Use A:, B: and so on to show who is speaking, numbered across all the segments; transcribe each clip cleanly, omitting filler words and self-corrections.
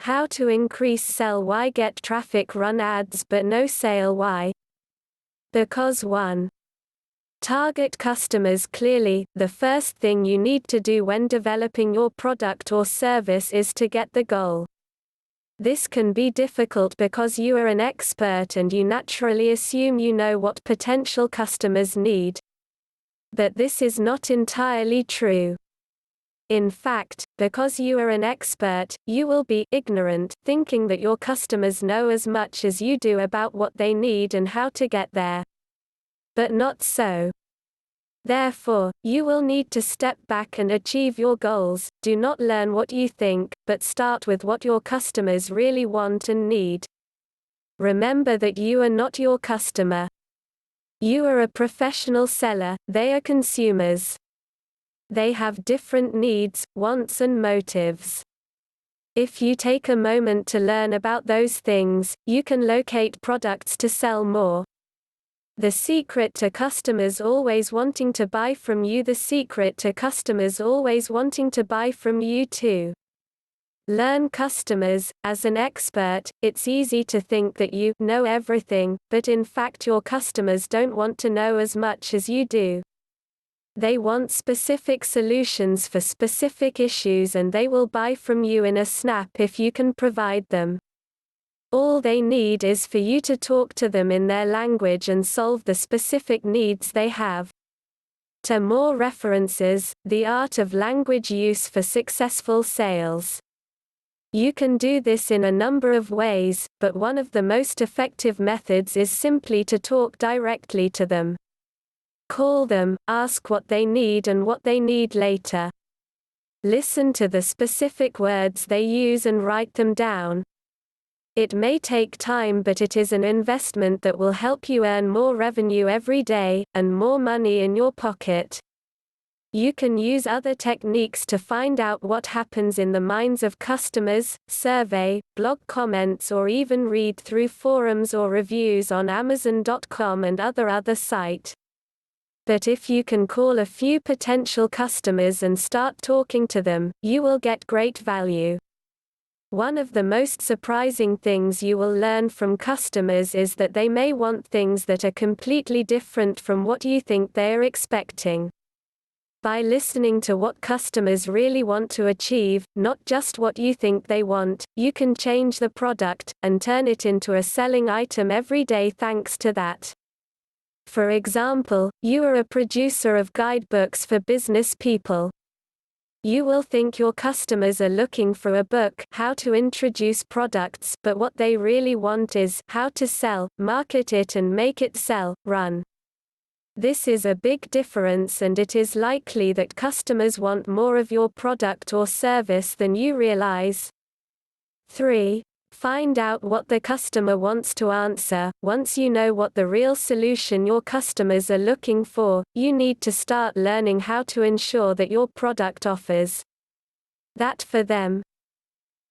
A: How to increase sell? Why get traffic? Run ads but no sale? Why? Because 1. Target customers clearly. The first thing you need to do when developing your product or service is to get the goal. This can be difficult because you are an expert and you naturally assume you know what potential customers need. But this is not entirely true. In fact, because you are an expert, you will be ignorant, thinking that your customers know as much as you do about what they need and how to get there. But not so. Therefore, you will need to step back and achieve your goals. Do not learn what you think, but start with what your customers really want and need. Remember that you are not your customer. You are a professional seller, they are consumers. They have different needs, wants and motives. If you take a moment to learn about those things, you can locate products to sell more. The secret to customers always wanting to buy from you. The secret to customers always wanting to buy from you too. Learn customers. As an expert, it's easy to think that you know everything, but in fact your customers don't want to know as much as you do. They want specific solutions for specific issues and they will buy from you in a snap if you can provide them. All they need is for you to talk to them in their language and solve the specific needs they have. To more references, The Art of Language Use for Successful Sales. You can do this in a number of ways, but one of the most effective methods is simply to talk directly to them. Call them, ask what they need and what they need later. Listen to the specific words they use and write them down. It may take time, but it is an investment that will help you earn more revenue every day, and more money in your pocket. You can use other techniques to find out what happens in the minds of customers, survey, blog comments, or even read through forums or reviews on Amazon.com and other sites. But if you can call a few potential customers and start talking to them, you will get great value. One of the most surprising things you will learn from customers is that they may want things that are completely different from what you think they are expecting. By listening to what customers really want to achieve, not just what you think they want, you can change the product and turn it into a selling item every day thanks to that. For example, you are a producer of guidebooks for business people. You will think your customers are looking for a book, How to Introduce Products, but what they really want is how to sell, market it and make it sell, run. This is a big difference, and it is likely that customers want more of your product or service than you realize. 3. Find out what the customer wants to answer. Once you know what the real solution your customers are looking for, you need to start learning how to ensure that your product offers that for them.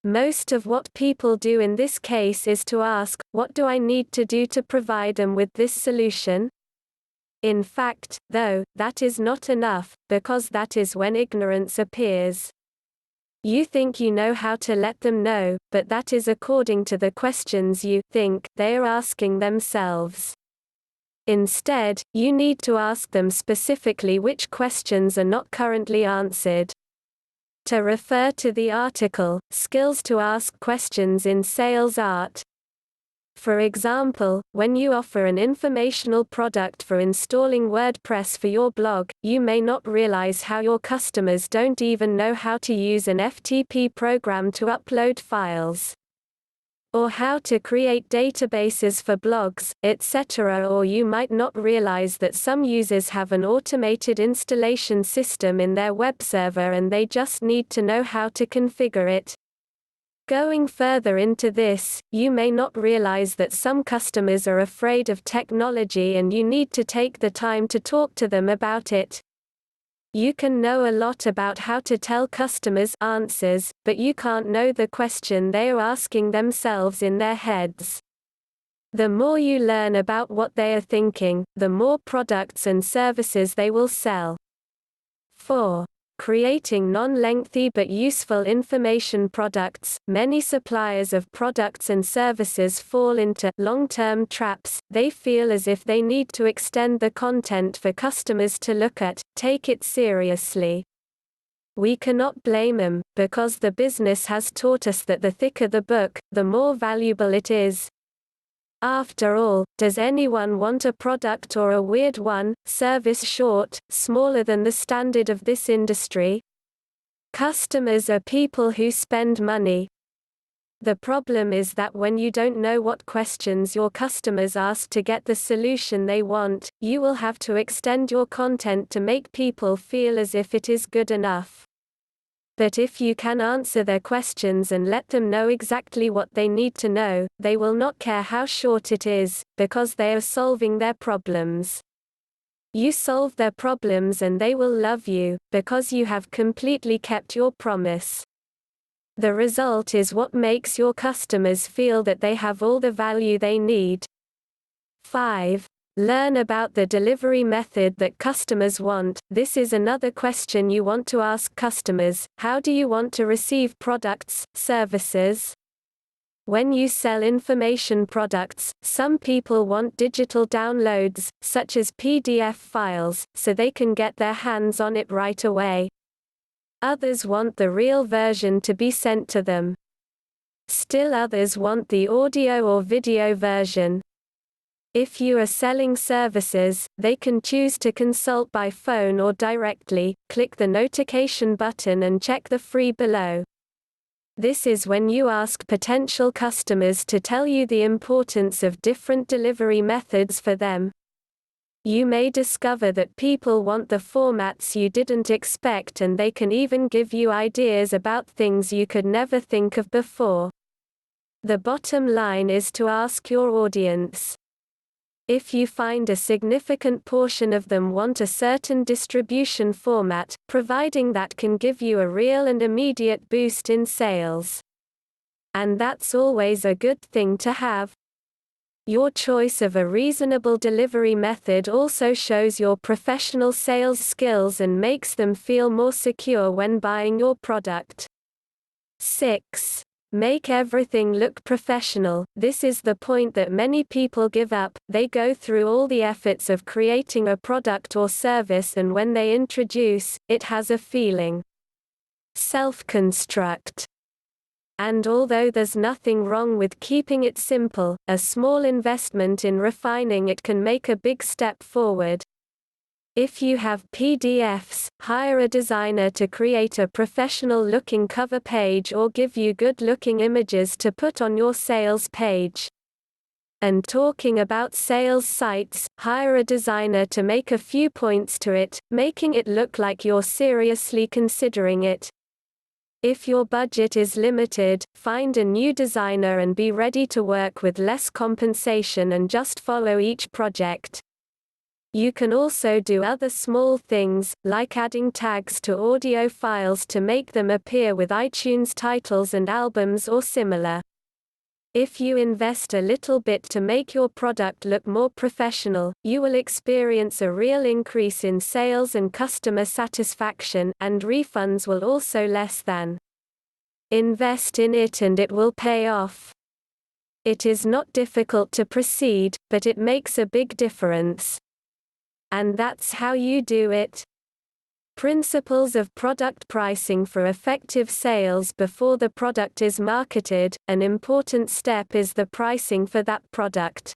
A: Most of what people do in this case is to ask, what do I need to do to provide them with this solution? In fact, though, that is not enough, because that is when ignorance appears. You think you know how to let them know, but that is according to the questions you think they are asking themselves. Instead, you need to ask them specifically which questions are not currently answered. To refer to the article, Skills to Ask Questions in Sales Art. For example, when you offer an informational product for installing WordPress for your blog, you may not realize how your customers don't even know how to use an FTP program to upload files, or how to create databases for blogs, etc. Or you might not realize that some users have an automated installation system in their web server and they just need to know how to configure it. Going further into this, you may not realize that some customers are afraid of technology and you need to take the time to talk to them about it. You can know a lot about how to tell customers answers, but you can't know the question they are asking themselves in their heads. The more you learn about what they are thinking, the more products and services they will sell. 4. Creating non-lengthy but useful information products. Many suppliers of products and services fall into long-term traps. They feel as if they need to extend the content for customers to look at, take it seriously. We cannot blame them, because the business has taught us that the thicker the book, the more valuable it is. After all, does anyone want a product or a weird one, service short, smaller than the standard of this industry? Customers are people who spend money. The problem is that when you don't know what questions your customers ask to get the solution they want, you will have to extend your content to make people feel as if it is good enough. But if you can answer their questions and let them know exactly what they need to know, they will not care how short it is, because they are solving their problems. You solve their problems and they will love you, because you have completely kept your promise. The result is what makes your customers feel that they have all the value they need. 5. Learn about the delivery method that customers want. This is another question you want to ask customers. How do you want to receive products, services? When you sell information products, some people want digital downloads, such as PDF files, so they can get their hands on it right away. Others want the real version to be sent to them. Still others want the audio or video version. If you are selling services, they can choose to consult by phone or directly. Click the notification button and check the free below. This is when you ask potential customers to tell you the importance of different delivery methods for them. You may discover that people want the formats you didn't expect, and they can even give you ideas about things you could never think of before. The bottom line is to ask your audience. If you find a significant portion of them want a certain distribution format, providing that can give you a real and immediate boost in sales. And that's always a good thing to have. Your choice of a reasonable delivery method also shows your professional sales skills and makes them feel more secure when buying your product. 6. Make everything look professional. This is the point that many people give up. They go through all the efforts of creating a product or service, and when they introduce, it has a feeling self-construct. And although there's nothing wrong with keeping it simple, a small investment in refining it can make a big step forward. If you have PDFs, hire a designer to create a professional-looking cover page or give you good-looking images to put on your sales page. And talking about sales sites, hire a designer to make a few points to it, making it look like you're seriously considering it. If your budget is limited, find a new designer and be ready to work with less compensation and just follow each project. You can also do other small things, like adding tags to audio files to make them appear with iTunes titles and albums or similar. If you invest a little bit to make your product look more professional, you will experience a real increase in sales and customer satisfaction, and refunds will also less than. Invest in it and it will pay off. It is not difficult to proceed, but it makes a big difference. And that's how you do it. Principles of product pricing for effective sales before the product is marketed. An important step is the pricing for that product.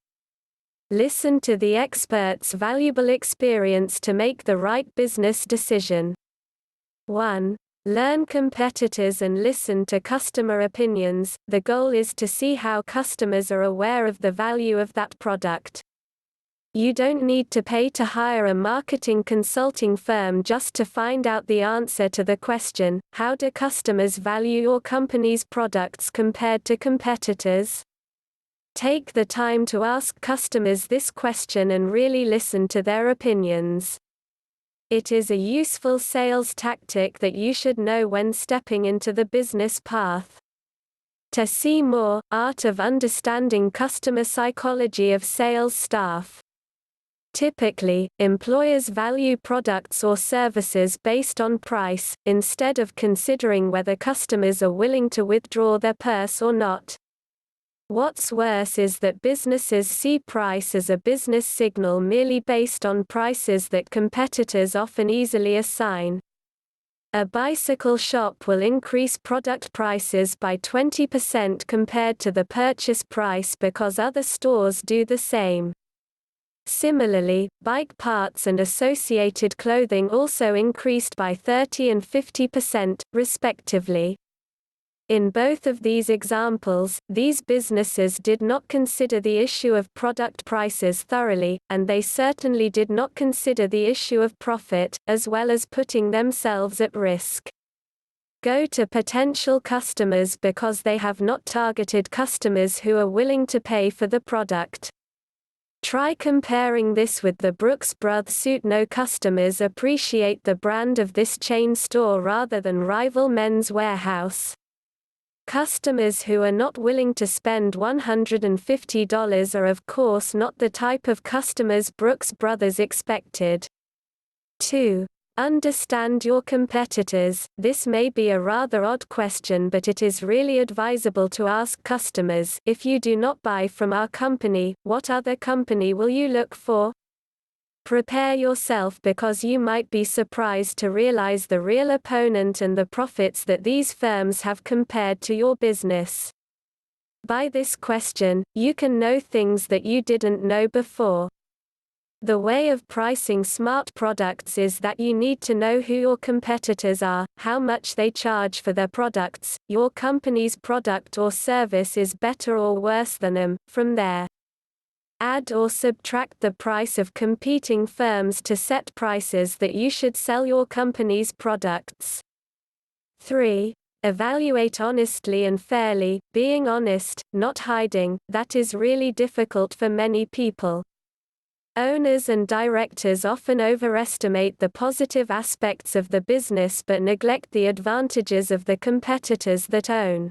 A: Listen to the expert's valuable experience to make the right business decision. 1. Learn competitors and listen to customer opinions. The goal is to see how customers are aware of the value of that product. You don't need to pay to hire a marketing consulting firm just to find out the answer to the question, how do customers value your company's products compared to competitors? Take the time to ask customers this question and really listen to their opinions. It is a useful sales tactic that you should know when stepping into the business path. To see more, Art of Understanding Customer Psychology of Sales Staff. Typically, employers value products or services based on price, instead of considering whether customers are willing to withdraw their purse or not. What's worse is that businesses see price as a business signal merely based on prices that competitors often easily assign. A bicycle shop will increase product prices by 20% compared to the purchase price because other stores do the same. Similarly, bike parts and associated clothing also increased by 30% and 50%, respectively. In both of these examples, these businesses did not consider the issue of product prices thoroughly, and they certainly did not consider the issue of profit, as well as putting themselves at risk. Go to potential customers because they have not targeted customers who are willing to pay for the product. Try comparing this with the Brooks Brothers suit. No customers appreciate the brand of this chain store rather than rival Men's Warehouse. Customers who are not willing to spend $150 are of course not the type of customers Brooks Brothers expected. 2. Understand your competitors. This may be a rather odd question, but it is really advisable to ask customers, if you do not buy from our company, what other company will you look for? Prepare yourself because you might be surprised to realize the real opponent and the profits that these firms have compared to your business. By this question, you can know things that you didn't know before. The way of pricing smart products is that you need to know who your competitors are, how much they charge for their products, your company's product or service is better or worse than them. From there, add or subtract the price of competing firms to set prices that you should sell your company's products. 3. Evaluate honestly and fairly. Being honest, not hiding, that is really difficult for many people. Owners and directors often overestimate the positive aspects of the business but neglect the advantages of the competitors that own.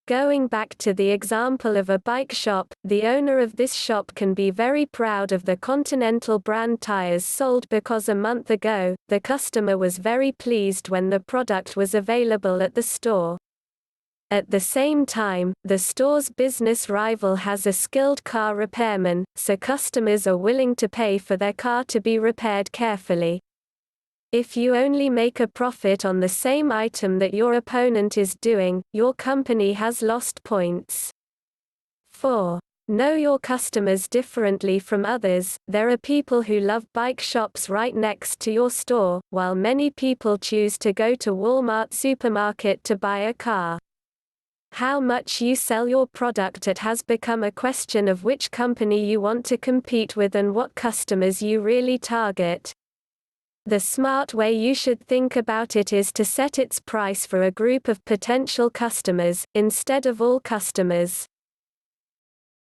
A: Going back to the example of a bike shop, the owner of this shop can be very proud of the Continental brand tires sold because a month ago, the customer was very pleased when the product was available at the store. At the same time, the store's business rival has a skilled car repairman, so customers are willing to pay for their car to be repaired carefully. If you only make a profit on the same item that your opponent is doing, your company has lost points. 4. Know your customers differently from others. There are people who love bike shops right next to your store, while many people choose to go to Walmart supermarket to buy a car. How much you sell your product at has become a question of which company you want to compete with and what customers you really target. The smart way you should think about it is to set its price for a group of potential customers, instead of all customers.